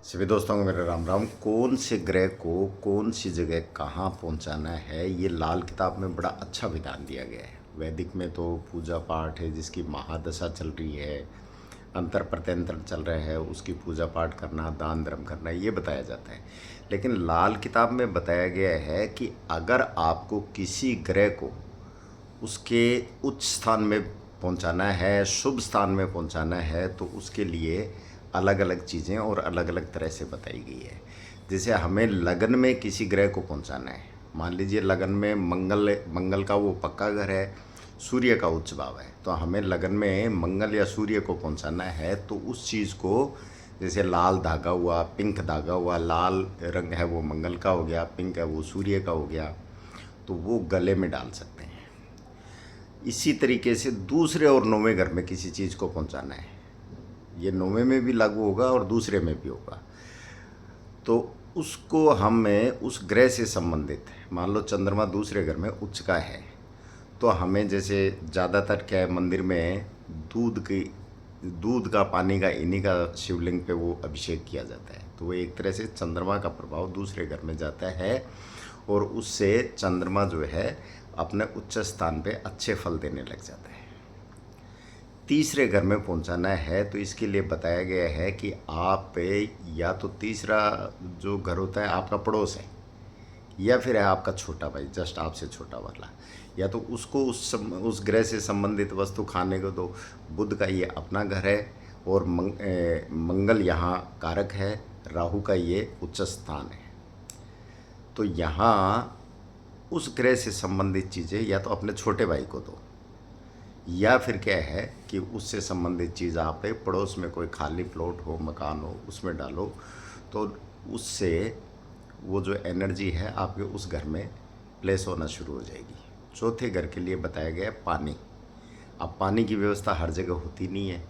सभी दोस्तों को मेरा राम राम। कौन से ग्रह को कौन सी जगह कहाँ पहुँचाना है, ये लाल किताब में बड़ा अच्छा विधान दिया गया है। वैदिक में तो पूजा पाठ है, जिसकी महादशा चल रही है, अंतर प्रत्यंतर चल रहे हैं, उसकी पूजा पाठ करना, दान धर्म करना, ये बताया जाता है। लेकिन लाल किताब में बताया गया है कि अगर आपको किसी ग्रह को उसके उच्च स्थान में पहुंचाना है, शुभ स्थान में पहुंचाना है, तो उसके लिए अलग अलग चीज़ें और अलग अलग तरह से बताई गई है। जैसे हमें लगन में किसी ग्रह को पहुंचाना है, मान लीजिए लगन में मंगल का वो पक्का घर है, सूर्य का उच्च भाव है, तो हमें लगन में मंगल या सूर्य को पहुंचाना है, तो उस चीज़ को जैसे लाल धागा हुआ, पिंक धागा हुआ, लाल रंग है वो मंगल का हो गया, पिंक है वो सूर्य का हो गया, तो वो गले में डाल सकते हैं। इसी तरीके से दूसरे और नौवें घर में किसी चीज़ को पहुंचाना है, ये नौवें में भी लागू होगा और दूसरे में भी होगा। तो उसको हमें उस ग्रह से संबंधित है, मान लो चंद्रमा दूसरे घर में उच्च का है, तो हमें जैसे ज़्यादातर क्या है, मंदिर में दूध का पानी का इन्हीं का शिवलिंग पे वो अभिषेक किया जाता है, तो वो एक तरह से चंद्रमा का प्रभाव दूसरे घर में जाता है और उससे चंद्रमा जो है अपने उच्च स्थान पे अच्छे फल देने लग जाता है। तीसरे घर में पहुंचाना है तो इसके लिए बताया गया है कि आप या तो तीसरा जो घर होता है आपका पड़ोस है, या फिर है आपका छोटा भाई, जस्ट आपसे छोटा वाला, या तो उसको उस ग्रह से संबंधित वस्तु खाने को दो। बुध का ये अपना घर है और मंगल यहाँ कारक है, राहु का ये उच्च स्थान है, तो यहाँ उस ग्रह से संबंधित चीज़ें या तो अपने छोटे भाई को दो, या फिर क्या है कि उससे संबंधित चीज़ आप पड़ोस में कोई खाली प्लॉट हो, मकान हो, उसमें डालो, तो उससे वो जो एनर्जी है आपके उस घर में प्लेस होना शुरू हो जाएगी। चौथे घर के लिए बताया गया है पानी। अब पानी की व्यवस्था हर जगह होती नहीं है,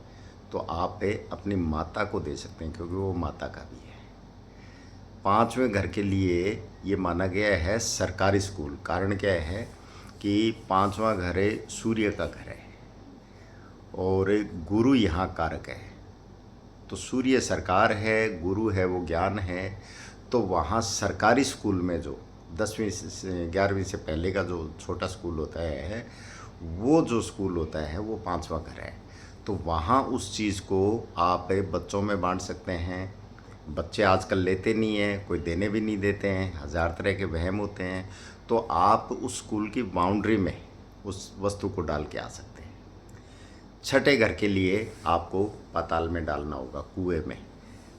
तो आप अपनी माता को दे सकते हैं, क्योंकि वो माता का भी है। पांचवें घर के लिए ये माना गया है सरकारी स्कूल। कारण क्या है कि पांचवा घर है सूर्य का घर है और गुरु यहाँ कारक है, तो सूर्य सरकार है, गुरु है वो ज्ञान है, तो वहाँ सरकारी स्कूल में जो 10वीं से 11वीं से पहले का जो छोटा स्कूल होता है, वो जो स्कूल होता है वो पांचवा घर है, तो वहाँ उस चीज़ को आप बच्चों में बांट सकते हैं। बच्चे आजकल लेते नहीं हैं, कोई देने भी नहीं देते हैं, हज़ार तरह के वहम होते हैं, तो आप उस स्कूल की बाउंड्री में उस वस्तु को डाल के आ सकते हैं। छठे घर के लिए आपको पाताल में डालना होगा, कुएं में।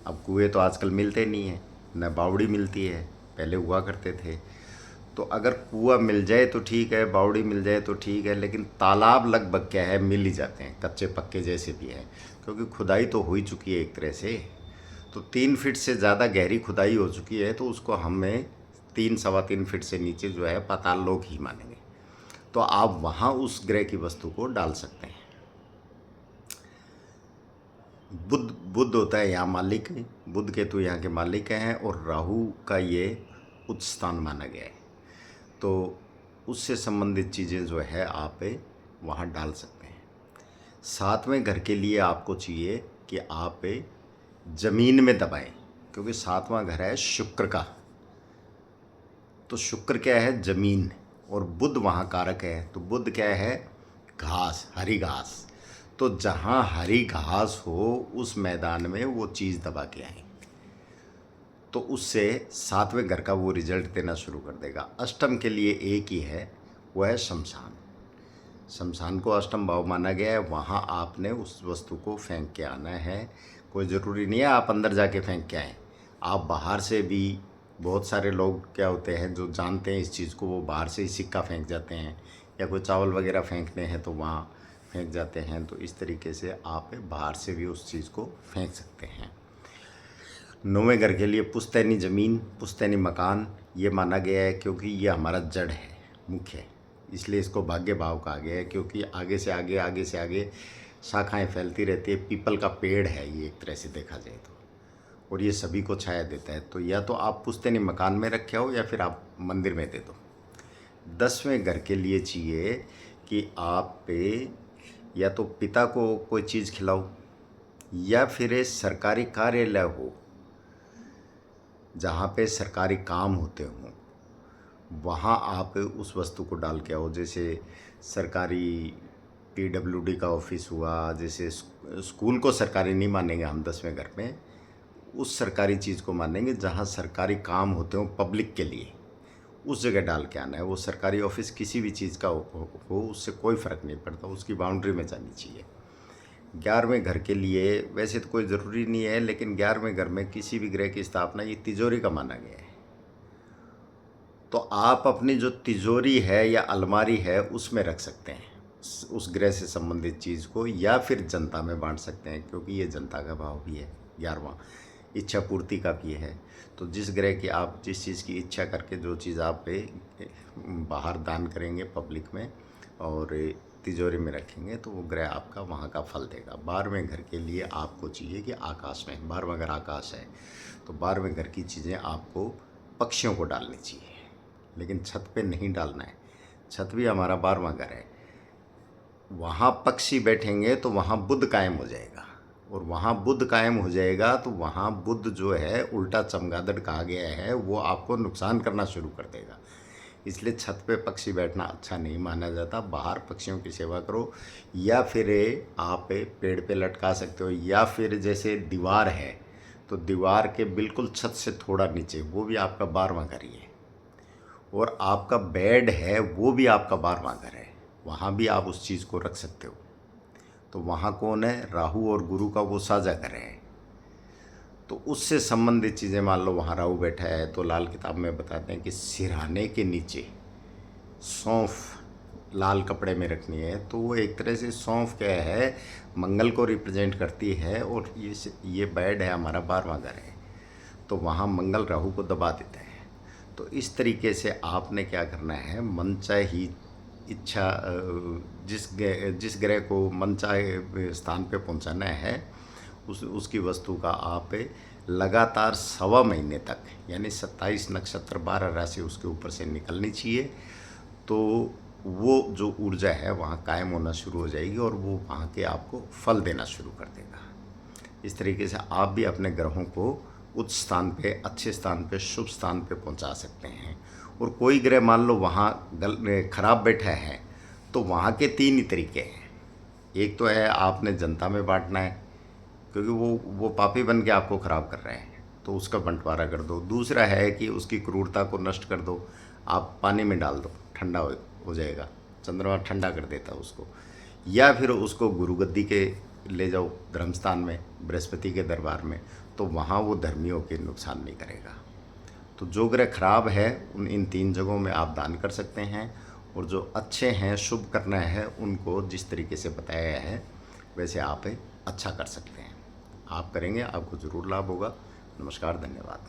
अब कुएं तो आजकल मिलते नहीं हैं, न बावड़ी मिलती है, पहले हुआ करते थे। तो अगर कुआं मिल जाए तो ठीक है, बावड़ी मिल जाए तो ठीक है, लेकिन तालाब लगभग क्या है, मिल ही जाते हैं, कच्चे पक्के जैसे भी हैं, क्योंकि खुदाई तो हो ही चुकी है एक तरह से। तो 3 फीट से ज़्यादा गहरी खुदाई हो चुकी है, तो उसको हमें 3 सवा 3 फीट से नीचे जो है पाताल लोक ही मानेंगे, तो आप वहाँ उस ग्रह की वस्तु को डाल सकते हैं। बुध बुध होता है यहाँ मालिक, बुध केतु यहाँ के मालिक हैं, और राहु का ये उच्च स्थान माना गया है, तो उससे संबंधित चीज़ें जो है आप वहाँ डाल सकते हैं। सातवें घर के लिए आपको चाहिए कि आप ज़मीन में दबाएं, क्योंकि सातवां घर है शुक्र का, तो शुक्र क्या है, ज़मीन, और बुध वहाँ कारक है, तो बुध क्या है, घास, हरी घास, तो जहाँ हरी घास हो उस मैदान में वो चीज़ दबा के आए, तो उससे सातवें घर का वो रिजल्ट देना शुरू कर देगा। अष्टम के लिए एक ही है, वो है शमशान। शमशान को अष्टम भाव माना गया है, वहाँ आपने उस वस्तु को फेंक के आना है। कोई ज़रूरी नहीं है आप अंदर जाके फेंक के आएँ, आप बाहर से भी, बहुत सारे लोग क्या होते हैं जो जानते हैं इस चीज़ को, वो बाहर से ही सिक्का फेंक जाते हैं, या कोई चावल वगैरह फेंकने हैं तो वहाँ फेंक जाते हैं, तो इस तरीके से आप बाहर से भी उस चीज़ को फेंक सकते हैं। नौवें घर के लिए पुश्तैनी ज़मीन, पुश्तैनी मकान ये माना गया है, क्योंकि ये हमारा जड़ है, मुख्य है, इसलिए इसको भाग्य भाव कहा गया है, क्योंकि आगे से आगे, आगे से आगे शाखाएं फैलती रहती है। पीपल का पेड़ है ये एक तरह से देखा जाए तो, और ये सभी को छाया देता है, तो या तो आप पुश्तैनी मकान में रखे हो या फिर आप मंदिर में दे दो। 10वें घर के लिए चाहिए कि आप या तो पिता को कोई चीज़ खिलाओ, या फिर सरकारी कार्यालय हो जहाँ पे सरकारी काम होते हों वहाँ आप उस वस्तु को डाल के आओ। जैसे सरकारी पीडब्ल्यूडी का ऑफिस हुआ, जैसे स्कूल को सरकारी नहीं मानेंगे हम 10वें घर में, उस सरकारी चीज़ को मानेंगे जहाँ सरकारी काम होते हों पब्लिक के लिए, उस जगह डाल के आना है। वो सरकारी ऑफिस किसी भी चीज़ का हो उससे कोई फ़र्क नहीं पड़ता, उसकी बाउंड्री में जानी चाहिए। 11वें घर के लिए वैसे तो कोई ज़रूरी नहीं है, लेकिन 11वें घर में किसी भी ग्रह की स्थापना ये तिजोरी का माना गया है। तो आप अपनी जो तिजोरी है या अलमारी है उसमें रख सकते हैं उस ग्रह से संबंधित चीज़ को, या फिर जनता में बांट सकते हैं, क्योंकि ये जनता का भाव भी है। 11वां इच्छा पूर्ति का भी है। तो जिस ग्रह की आप जिस चीज़ की इच्छा करके जो चीज़ आप बाहर दान करेंगे पब्लिक में और तिजोरी में रखेंगे तो वो ग्रह आपका वहाँ का फल देगा। 12वें घर के लिए आपको चाहिए कि आकाश में, 12वां घर आकाश है, तो 12वें घर की चीज़ें आपको पक्षियों को डालनी चाहिए, लेकिन छत पे नहीं डालना है। छत भी हमारा 12वां घर है। वहाँ पक्षी बैठेंगे तो वहाँ बुध कायम हो जाएगा, और वहाँ बुध कायम हो जाएगा तो वहाँ बुध जो है उल्टा चमगादड़ कहा गया है, वो आपको नुकसान करना शुरू कर देगा। इसलिए छत पे पक्षी बैठना अच्छा नहीं माना जाता। बाहर पक्षियों की सेवा करो, या फिर आप पेड़ पे लटका सकते हो, या फिर जैसे दीवार है तो दीवार के बिल्कुल छत से थोड़ा नीचे, वो भी आपका 12वां घर ही है। और आपका बेड है वो भी आपका 12वां घर है, वहाँ भी आप उस चीज़ को रख सकते हो। तो वहाँ कौन है? राहु और गुरु का वो साझा घर है। तो उससे संबंधित चीज़ें, मान लो वहाँ राहु बैठा है तो लाल किताब में बताते हैं कि सिरहाने के नीचे सौंफ लाल कपड़े में रखनी है। तो वो एक तरह से सौंफ क्या है, मंगल को रिप्रेजेंट करती है, और ये बेड है हमारा 12वां घर है, तो वहाँ मंगल राहु को दबा देता है। तो इस तरीके से आपने क्या करना है, मनचाही इच्छा जिस ग्रह को मनचाहे स्थान पे पहुंचाना है उसकी वस्तु का आप लगातार 1.25 महीने तक, यानी 27 नक्षत्र 12 राशि उसके ऊपर से निकलनी चाहिए, तो वो जो ऊर्जा है वहाँ कायम होना शुरू हो जाएगी और वो वहाँ के आपको फल देना शुरू कर देगा। इस तरीके से आप भी अपने ग्रहों को उच्च स्थान पे, अच्छे स्थान पे, शुभ स्थान पे पहुंचा सकते हैं। और कोई ग्रह मान लो वहाँ खराब बैठा है तो वहाँ के 3 ही तरीके हैं। एक तो है आपने जनता में बांटना है, क्योंकि वो पापी बन के आपको ख़राब कर रहे हैं, तो उसका बंटवारा कर दो। दूसरा है कि उसकी क्रूरता को नष्ट कर दो, आप पानी में डाल दो, ठंडा हो जाएगा, चंद्रमा ठंडा कर देता है उसको। या फिर उसको गुरु गद्दी के ले जाओ धर्मस्थान में, बृहस्पति के दरबार में, तो वहाँ वो धर्मियों के नुकसान नहीं करेगा। तो जो ग्रह खराब है इन 3 जगहों में आप दान कर सकते हैं, और जो अच्छे हैं, शुभ करना है, उनको जिस तरीके से बताया है वैसे आप अच्छा कर सकते हैं। आप करेंगे, आपको ज़रूर लाभ होगा। नमस्कार, धन्यवाद।